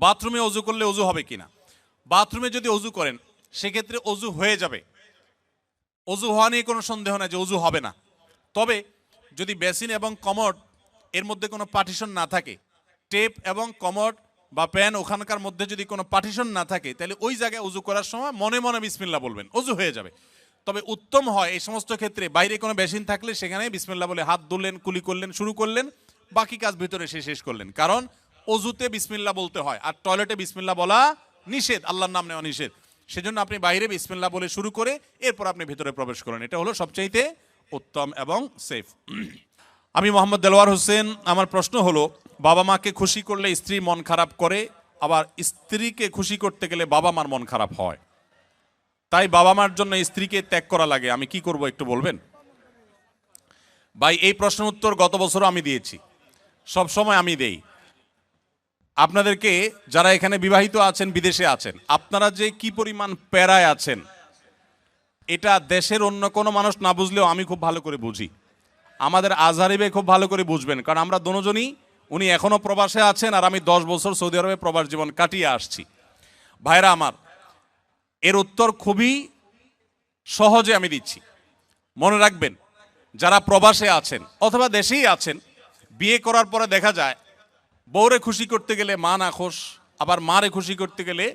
বাথরুমে অজু করলে অজু হবে কিনা। বাথরুমে যদি অজু করেন সেক্ষেত্রে অজু হয়ে যাবে, অজু হওয়া নিয়ে কোনো সন্দেহ নাই যে অজু হবে না। তবে যদি বেসিন এবং কমোড এর মধ্যে কোনো পার্টিশন না থাকে, টেপ এবং কমোড বা প্যান ওখানকার মধ্যে যদি কোনো পার্টিশন না থাকে, তাহলে ওই জায়গায় উজু করার সময় মনে মনে বিসমিল্লাহ বলবেন, অজু হয়ে যাবে। তবে উত্তম হয় এই সমস্ত ক্ষেত্রে বাইরে কোনো বেসিন থাকলে সেখানে বিসমিল্লাহ বলে হাত ধুলেন, কুলি করলেন, শুরু করলেন, বাকি কাজ ভিতরে সে শেষ করলেন। কারণ অজুতে বিসমিল্লাহ বলতে হয়, আর টয়লেটে বিসমিল্লাহ বলা নিষেধ, আল্লাহর নাম নেওয়া নিষেধ। সেজন্য আপনি বাইরে বিসমিল্লাহ বলে শুরু করে এরপর আপনি ভিতরে প্রবেশ করেন, এটা হলো সবচাইতে উত্তম এবং সেফ। আমি মোহাম্মদ দেলোয়ার হোসেন, আমার প্রশ্ন হলো, বাবা মাকে খুশি করলে স্ত্রী মন খারাপ করে, আবার স্ত্রীকে খুশি করতে গেলে বাবা মার মন খারাপ হয়, তাই বাবা মার জন্য স্ত্রীকে ত্যাগ করা লাগে, আমি কি করব একটু বলবেন? ভাই, এই প্রশ্নের উত্তর গত বছরও আমি দিয়েছি, সব সময় আমি দেই। আপনাদেরকে যারা এখানে বিবাহিত আছেন, বিদেশে আছেন, আপনারা যে কি পরিমাণ প্যারায় আছেন এটা দেশের অন্য কোনো মানুষ না বুঝলেও আমি খুব ভালো করে বুঝি। আমাদের আজহারিবে খুব ভালো করে বুঝবেন, কারণ আমরা দুজনই, উনি এখনো প্রবাসে আছেন আর আমি 10 বছর সৌদি আরবে প্রবাস জীবন কাটিয়ে আসছি। ভাইরা আমার, এর উত্তর খুবই সহজে আমি দিচ্ছি। মনে রাখবেন, যারা প্রবাসে আছেন অথবা দেশেই আছেন, বিয়ে করার পরে দেখা যায় বউরে খুশি করতে গেলে মা নাখোশ, আবার মারে খুশি করতে গেলে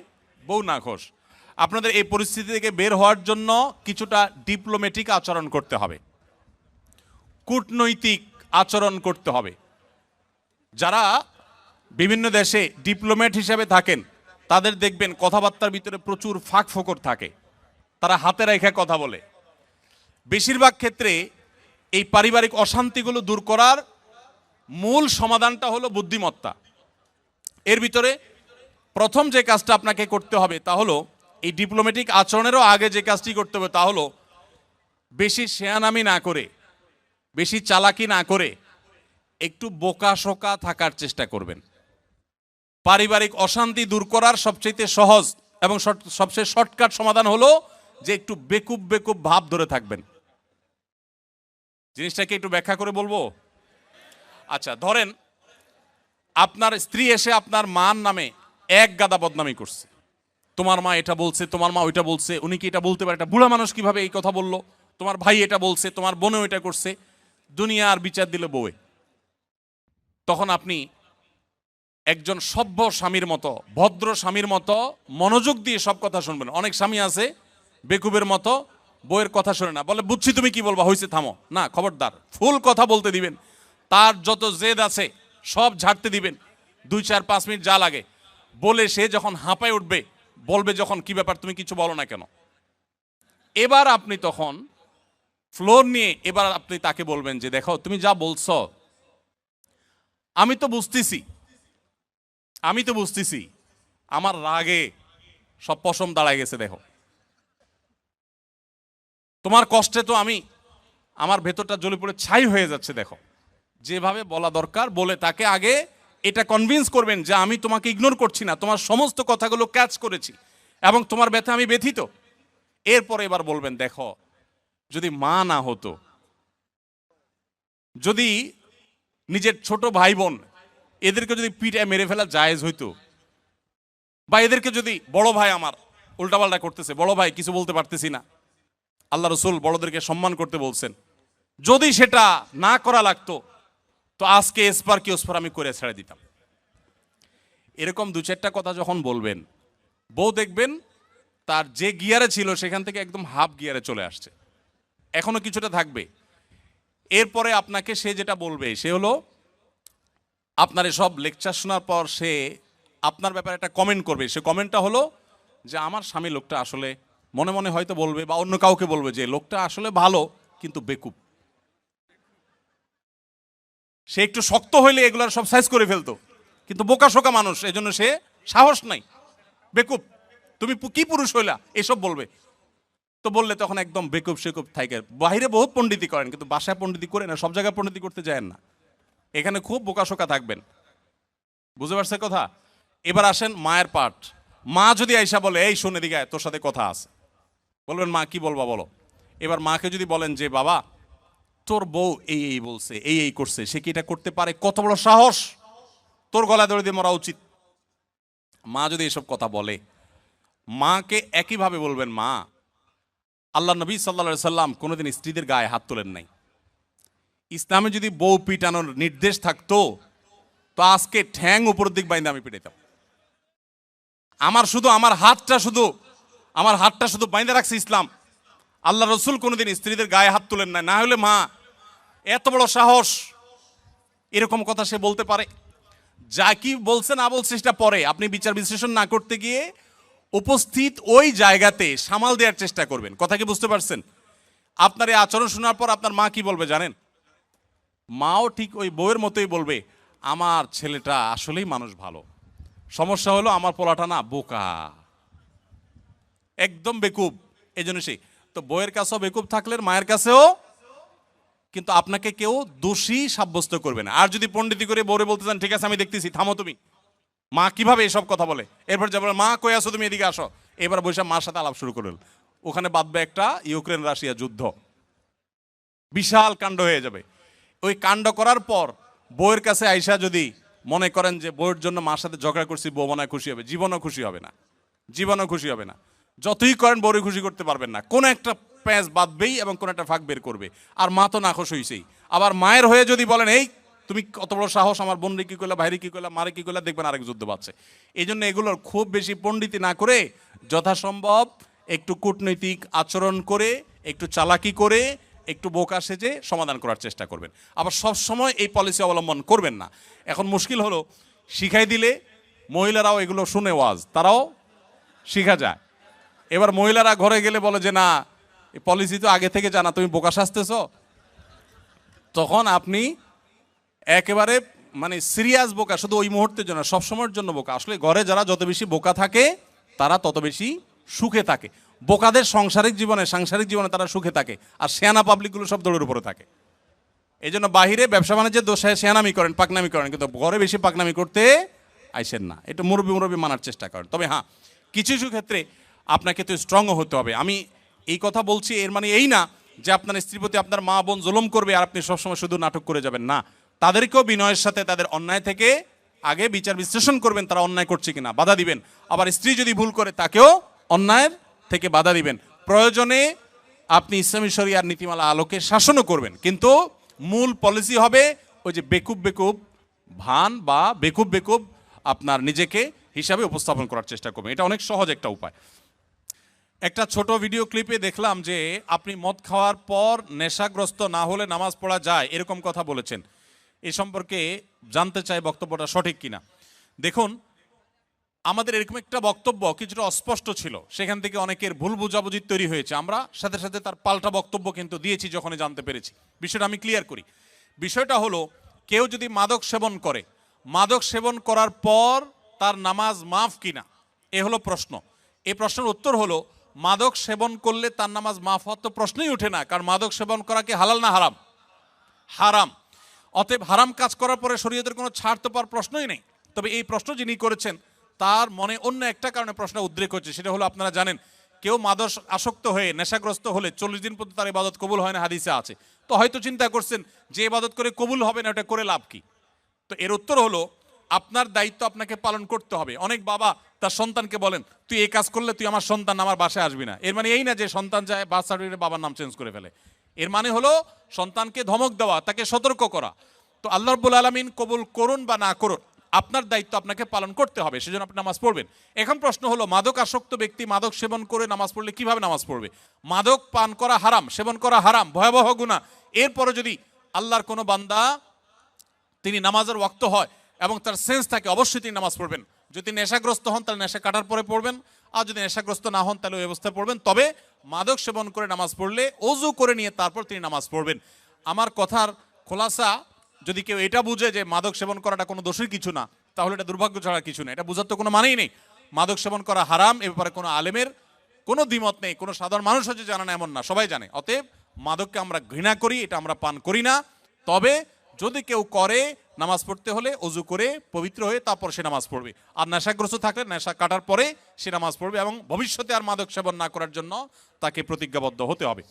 বউ নাখোশ। আপনাদের এই পরিস্থিতি থেকে বের হওয়ার জন্য কিছুটা ডিপ্লোম্যাটিক আচরণ করতে হবে, কূটনৈতিক আচরণ করতে হবে। যারা বিভিন্ন দেশে ডিপ্লোম্যাট হিসেবে থাকেন তাদের দেখবেন কথাবার্তার ভিতরে প্রচুর ফাঁক ফোকর থাকে, তারা হাতে রেখে কথা বলে। বেশিরভাগ ক্ষেত্রে এই পারিবারিক অশান্তিগুলো দূর করার মূল সমাধানটা হলো বুদ্ধিমত্তা। এর ভিতরে প্রথম যে কাজটা আপনাকে করতে হবে তা হলো, এই ডিপ্লোম্যাটিক আচরণেরও আগে যে কাজটি করতে হবে তা হলো, বেশি শেয়ানামি না করে, বেশি চালাকি না করে একটু বোকাশোকা থাকার চেষ্টা করবেন। পারিবারিক অশান্তি দূর করার সবচেয়ে সহজ এবং সবচেয়ে শর্টকাট সমাধান হলো যে একটু বেকুব বেকুব ভাব ধরে থাকবেন। জিনিসটাকে একটু ব্যাখ্যা করে বলবো। আচ্ছা, ধরেন আপনার স্ত্রী এসে আপনার মার নামে এক গাদা বদনামি করছে, তোমার মা এটা বলছে, তোমার মা ওইটা বলছে, উনি কি এটা বলতে পারে, এটা বুড়া মানুষ কিভাবে এই কথা বললো, তোমার ভাই এটা বলছে, তোমার বোনও এটা করছে, দুনিয়ার বিচার দিল বউয়ে। তখন আপনি একজন সভ্য স্বামীর মতো, ভদ্র স্বামীর মতো মনোযোগ দিয়ে সব কথা শুনবেন। অনেক স্বামী আছে বেকুবের মতো, বউয়ের কথা শোনে না, বলে বুঝছি তুমি কি বলবা, হয়েছে থামো। না, খবরদার, ফুল কথা বলতে দিবেন, তার যত জেদ আছে সব ঝাড়তে দিবেন, 2-4-5 মিনিট যা লাগে বলে সে যখন হাঁপায় উঠবে, বলবে যখন কি ব্যাপার তুমি কিছু বলো না কেন, এবার আপনি তখন ফ্লোর নিয়ে এবার আপনি তাকে বলবেন যে দেখো তুমি যা বলছো আমি তো বুঝতেছি আমার রাগে সব পশম দাঁড়ায় গেছে, দেখো তোমার কষ্টে তো আমার ভেতরটা জ্বলে পড়ে ছাই হয়ে যাচ্ছে, দেখো। যেভাবে বলা দরকার বলে তাকে আগে এটা কনভিন্স করবেন যে আমি তোমাকে ইগনোর করছি না, তোমার সমস্ত কথাগুলো ক্যাচ করেছি এবং তোমার ব্যথা আমি ব্যথিত। এরপরে এবার বলবেন দেখো, যদি মা না হতো, যদি নিজের ছোট ভাই বোন এদেরকে যদি পিঠে মেরে ফেলা জায়েজ হইতো, বা এদেরকে যদি বড় ভাই আমার উল্টাপাল্টা করতেছে, বড় ভাই কিছু বলতে পারতেছি না, আল্লাহ রসুল বড়দেরকে সম্মান করতে বলছেন, যদি সেটা না করা লাগতো তো আজকে এসপার কি ওসপার আমি করে ছেড়ে দিতাম। এরকম 2-4টা কথা যখন বলবেন, বউ দেখবেন তার যে গিয়ারে ছিল সেখান থেকে একদম হাফ গিয়ারে চলে আসছে, এখনো কিছুটা থাকবে। এরপরে আপনাকে সে যেটা বলবে সে হলো, আপনার সব লেকচার শোনার পর সে আপনার ব্যাপারে একটা কমেন্ট করবে। সে কমেন্টটা হলো যে আমার স্বামী লোকটা আসলে, মনে মনে হয়তো বলবে বা অন্য কাউকে বলবে যে লোকটা আসলে ভালো কিন্তু বেকুব, সে একটু শক্ত হইলে এগুলার সব সাইজ করে ফেলতো, কিন্তু বোকাশোকা মানুষ, এই জন্য সে সাহস নাই, বেকুব, তুমি কি পুরুষ হইলা, এসব বলবে। তো বললে তখন একদম বেকুব সেকুব থাকে। বাইরে বহুত পণ্ডিতি করেন কিন্তু বাসায় পণ্ডিতি করে না, সব জায়গায় পণ্ডিতি করতে যায় না, এখানে খুব বোকাশোকা থাকবেন। বুঝতে পারছে কথা? এবার আসেন মায়ের পার্ট। মা যদি আইসা বলে এই শুনে দিকে তোর সাথে কথা আছে, বলবেন মা কি বলবা বলো। এবার মাকে যদি বলেন যে বাবা তোর বউ এই এই বলছে, এই এই করছে, সে কি এটা করতে পারে, কত বড় সাহস, তোর গলায় দড়ি দিয়ে মরা উচিত। মা যদি এসব কথা বলে, মাকে একইভাবে বলবেন, মা, আল্লাহ নবী সাল্লাল্লাহু আলাইহি সাল্লাম কোনোদিন স্ত্রীদের গায়ে হাত তোলেন নাই। ইসলামে যদি বউ পিটানোর নির্দেশ থাকতো তো আজকে ঠ্যাং উপরের দিক বাইন্দে আমি পিটাইতাম। আমার হাতটা শুধু বাইন্দে রাখছে ইসলাম। আল্লাহ রসুল কোনোদিন স্ত্রীদের গায়ে হাত তোলেন নাই। না হলে মা, এত বড় সাহস, এরকম কথা সে বলতে পারে? যা কি বলছে না বলছে সেটা পরে, আপনি বিচার বিশ্লেষণ না করতে গিয়ে উপস্থিত ওই জায়গাতে সামাল দেওয়ার চেষ্টা করবেন। কথা কি বুঝতে পারছেন? আপনার এই আচরণ শোনার পর আপনার মা কি বলবে জানেন? মাও ঠিক ওই বউয়ের মতোই বলবে, আমার ছেলেটা আসলেই মানুষ ভালো, সমস্যা হলো আমার পোলাটা না বোকা, একদম বেকুব। এই জন্য সেই তো বউয়ের কাছেও বেকুব থাকলেন, মায়ের কাছেও। কিন্তু আপনাকে কেউ দোষী সাব্যস্ত করবে না। আর যদি পণ্ডিতি করে বউরে বলতে চান, ঠিক আছে আমি দেখতেছি, থামো তুমি। মা কিভাবে এসব কথা বলে, এরপর যা বলে, মা কই আসো তুমি, এদিকে আসো, এবার বসে মার সাথে আলাপ শুরু করলেন। ওখানে বাঁধবে একটা ইউক্রেন রাশিয়া যুদ্ধ, বিশাল কাণ্ড হয়ে যাবে। ওই কাণ্ড করার পর বউয়ের কাছে আইসা যদি মনে করেন যে বউয়ের জন্য মার সাথে ঝগড়া করছি, বউ মনে হয় খুশি হবে, জীবনও খুশি হবে না, জীবনও খুশি হবে না। যতই করেন বউরে খুশি করতে পারবেন না, কোনো একটা প্যাঁচ বাঁধবেই এবং কোনো একটা ফাঁক বের করবে। আর মা তো নাখোশ হইছেই। আবার মায়ের হয়ে যদি বলেন, এই তুমি কত বড় সাহস, আমার বোনরে কি করলা, ভাইরে কি করলা, মারে কি করলা, দেখবেন আরেক যুদ্ধ বাড়ছে। এই জন্য এগুলোর খুব বেশি পণ্ডিতি না করে যথাসম্ভব একটু কূটনৈতিক আচরণ করে, একটু চালাকি করে, একটু বোকা সেজে সমাধান করার চেষ্টা করবেন। আবার সব সময় এই পলিসি অবলম্বন করবেন না। এখন মুশকিল হলো, শিখাই দিলে মহিলারাও এগুলো শুনে ওয়াজ, তারাও শিখা যায়। এবার মহিলারা ঘরে গেলে বলে যে না, এই পলিসি তো আগে থেকে জানা, তুমি বোকা সাজতেছ। তখন আপনি একেবারে মানে সিরিয়াস বোকা, শুধু ওই মুহূর্তের জন্য, সবসময়ের জন্য বোকা। আসলে ঘরে যারা যত বেশি বোকা থাকে তারা তত বেশি সুখে থাকে। বোকাদের সাংসারিক জীবনে তারা সুখে থাকে, আর শেয়ানা পাবলিকগুলো সব দৌড়ের উপরে থাকে। এই জন্য বাহিরে ব্যবসা বাণিজ্যের দোষে শেয়ানামি করেন, পাকনামি করেন, কিন্তু ঘরে বেশি পাকনামি করতে আইসেন না। এটা মুরব্বী মানার চেষ্টা করেন। তবে হ্যাঁ, কিছু কিছু ক্ষেত্রে আপনাকে তো স্ট্রংও হতে হবে। আমি এই কথা বলছি, এর মানে এই না যে আপনার স্ত্রীর প্রতি আপনার মা বোন জুলুম করবে আর আপনি সবসময় শুধু নাটক করে যাবেন না। তাদেরকেও বিনয়ের সাথে তাদের অন্যায় থেকে আগে বিচার বিশ্লেষণ করবেন, তারা অন্যায় করছে কিনা, বাধা দিবেন। আবার স্ত্রী যদি ভুল করে তাকেও অন্যায়ের থেকে বাধা দিবেন। প্রয়োজনে আপনি ইসলামী শরিয়ার নীতিমালা আলোকে শাসনও করবেন, কিন্তু মূল পলিসি হবে ওই যে বেকুব ভান বা বেকুব আপনার নিজেকে হিসাবে উপস্থাপন করার চেষ্টা করবেন। এটা অনেক সহজ একটা উপায়। একটা ছোট ভিডিও ক্লিপে দেখলাম যে আপনি মদ খাওয়ার পর নেশাগ্রস্ত না হলে নামাজ পড়া যায়, এরকম কথা বলেছেন। এ সম্পর্কে জানতে চাই বক্তব্যটা সঠিক কিনা। দেখুন, আমাদের এরকম একটা বক্তব্য কিছুটা অস্পষ্ট ছিল, সেখান থেকে অনেকের ভুল বুঝাবুঝি তৈরি হয়েছে। আমরা সাথে সাথে তার পাল্টা বক্তব্য কিন্তু দিয়েছি যখনই জানতে পেরেছি। বিষয়টা আমি ক্লিয়ার করি। বিষয়টা হলো, কেউ যদি মাদক সেবন করে, মাদক সেবন করার পর তার নামাজ মাফ কিনা, এ হলো প্রশ্ন। এই প্রশ্নের উত্তর হলো, মাদক সেবন করলে তার নামাজ মাফ হওয়ার তো প্রশ্নই ওঠে না, কারণ মাদক সেবন করা কি হালাল না হারাম? হারাম। অতএব হারাম কাজ করার পরে শরীয়তের কোনো ছাড় তো পাওয়ার প্রশ্নই নেই। তবে এই প্রশ্ন যিনি করেছেন তার মনে অন্য একটা কারণে প্রশ্ন উদ্রেক হচ্ছে। সেটা হলো, আপনারা জানেন কেউ মাদক আসক্ত হয়ে নেশাগ্রস্ত হলে 40 দিন পর্যন্ত তার ইবাদত কবুল হয় না, হাদিসে আছে। তো হয়তো চিন্তা করছেন যে ইবাদত করে কবুল হবে না, ওটা করে লাভ কি? তো এর উত্তর হলো, আপনার দায়িত্ব আপনাকে পালন করতে হবে। অনেক বাবা তার সন্তানকে বলেন, তুই এই কাজ করলে তুই আমার সন্তান আমার বাসায় আসবি না। এর মানে এই না যে সন্তান যায় বার্থ সার্টিফিকেটে বাবার নাম চেঞ্জ করে ফেলে। এর মানে হলো সন্তানকে ধমক দেওয়া, তাকে সতর্ক করা। তো আল্লাহ রাব্বুল আলামিন কবুল করুন বা না করুন, আপনার দায়িত্ব আপনাকে পালন করতে হবে, সেজন্য আপনি নামাজ পড়বেন। এখন প্রশ্ন হলো, মাদক আসক্ত ব্যক্তি মাদক সেবন করে নামাজ পড়লে কিভাবে নামাজ পড়বে? মাদক পান করা হারাম, সেবন করা হারাম, ভয়াবহ গুনাহ। এরপরে যদি আল্লাহর কোনো বান্দা তিনি নামাজের ওয়াক্ত হয় এবং তার সেন্স থাকে, অবশ্যই তিনি নামাজ পড়বেন। যদি নেশাগ্রস্ত হন তাহলে নেশা কাটার পরে পড়বেন, আর যদি নেশাগ্রস্ত না হন তাহলে ওই অবস্থায় পড়বেন। তবে মাদক সেবন করে নামাজ পড়লে ওযু করে নিয়ে তারপর তিনি নামাজ পড়বেন। আমার কথার খোলাসা, যদি কেউ এটা বুঝে যে মাদক সেবন করাটা কোনো দোষের কিছু না, তাহলে এটা দুর্ভাগ্য ছাড়া কিছু না। এটা বোঝার তো কোনো মানেই নেই। মাদক সেবন করা হারাম, এ ব্যাপারে কোনো আলেমের কোনো দ্বিমত নেই, কোনো সাধারণ মানুষ হচ্ছে জানে না এমন না, সবাই জানে। অতএব মাদককে আমরা ঘৃণা করি, এটা আমরা পান করি না। তবে যদি কেউ করে, নামাজ পড়তে হলে ওযু করে পবিত্র হয়ে তারপর সে নামাজ পড়বে। আর নেশাগ্রস্ত থাকলে নেশা কাটার পরে সে নামাজ পড়বে এবং ভবিষ্যতে আর মাদক সেবন না করার জন্য তাকে প্রতিজ্ঞাবদ্ধ হতে হবে।